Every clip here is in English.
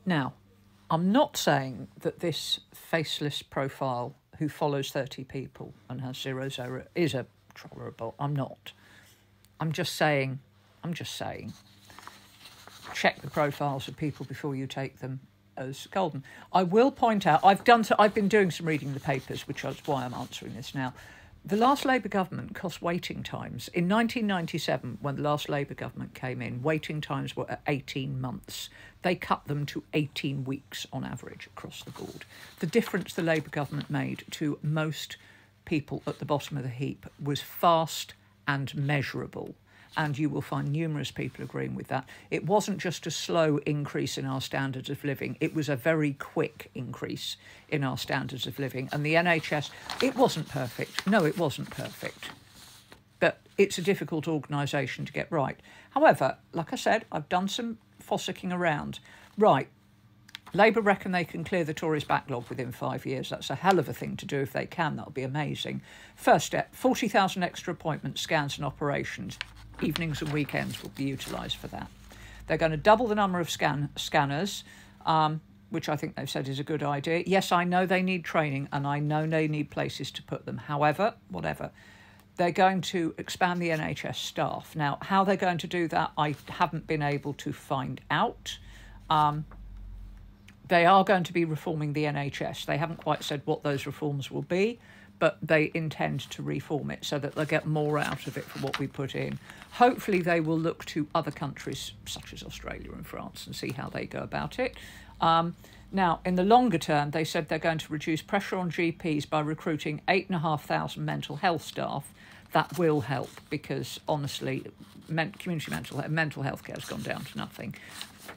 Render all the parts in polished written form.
Now, I'm not saying that this faceless profile who follows 30 people and has 0 is a troll or a bot. I'm not. I'm just saying, check the profiles of people before you take them as golden. I will point out, I've been doing some reading the papers, which is why I'm answering this now. The last Labour government cost waiting times. In 1997, when the last Labour government came in, waiting times were at 18 months. They cut them to 18 weeks on average across the board. The difference the Labour government made to most people at the bottom of the heap was fast and measurable. And you will find numerous people agreeing with that. It wasn't just a slow increase in our standards of living, it was a very quick increase in our standards of living. And the NHS, it wasn't perfect. No, it wasn't perfect. But it's a difficult organisation to get right. However, like I said, I've done some fossicking around. Right, Labour reckon they can clear the Tories' backlog within 5 years. That's a hell of a thing to do if they can. That'll be amazing. First step, 40,000 extra appointments, scans and operations. Evenings and weekends will be utilised for that. They're going to double the number of scanners, which I think they've said is a good idea. Yes, I know they need training and I know they need places to put them. However, whatever, they're going to expand the NHS staff. Now, how they're going to do that, I haven't been able to find out. They are going to be reforming the NHS. They haven't quite said what those reforms will be, but they intend to reform it so that they'll get more out of it for what we put in. Hopefully they will look to other countries such as Australia and France and see how they go about it. Now, in the longer term, they said they're going to reduce pressure on GPs by recruiting 8,500 mental health staff. That will help because, honestly, community mental health care has gone down to nothing.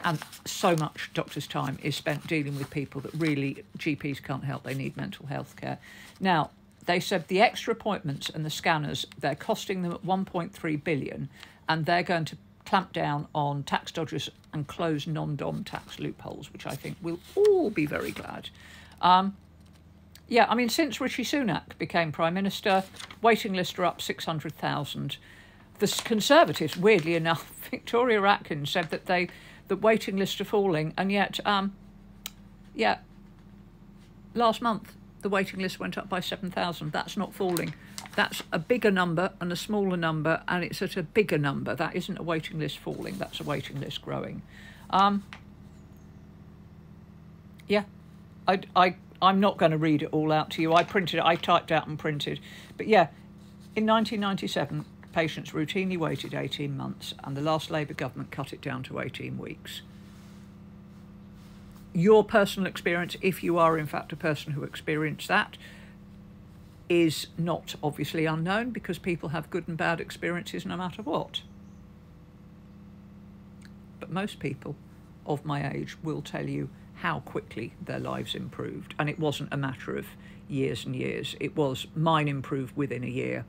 And so much doctors' time is spent dealing with people that really GPs can't help. They need mental health care. Now, they said the extra appointments and the scanners, they're costing them at 1.3 billion, and they're going to clamp down on tax dodgers and close non-dom tax loopholes, which I think we'll all be very glad. Yeah, I mean, since Rishi Sunak became Prime Minister, waiting lists are up 600,000. The Conservatives, weirdly enough, Victoria Atkins said that the waiting lists are falling, and yet, yeah, last month the waiting list went up by 7,000. That's not falling. That's a bigger number and a smaller number, and it's at a bigger number. That isn't a waiting list falling. That's a waiting list growing. Yeah, I'm not going to read it all out to you. I typed out and printed. But yeah, in 1997, patients routinely waited 18 months, and the last Labour government cut it down to 18 weeks. Your personal experience, if you are in fact a person who experienced that, is not obviously unknown because people have good and bad experiences no matter what. But most people of my age will tell you how quickly their lives improved. And it wasn't a matter of years and years. It was mine improved within a year.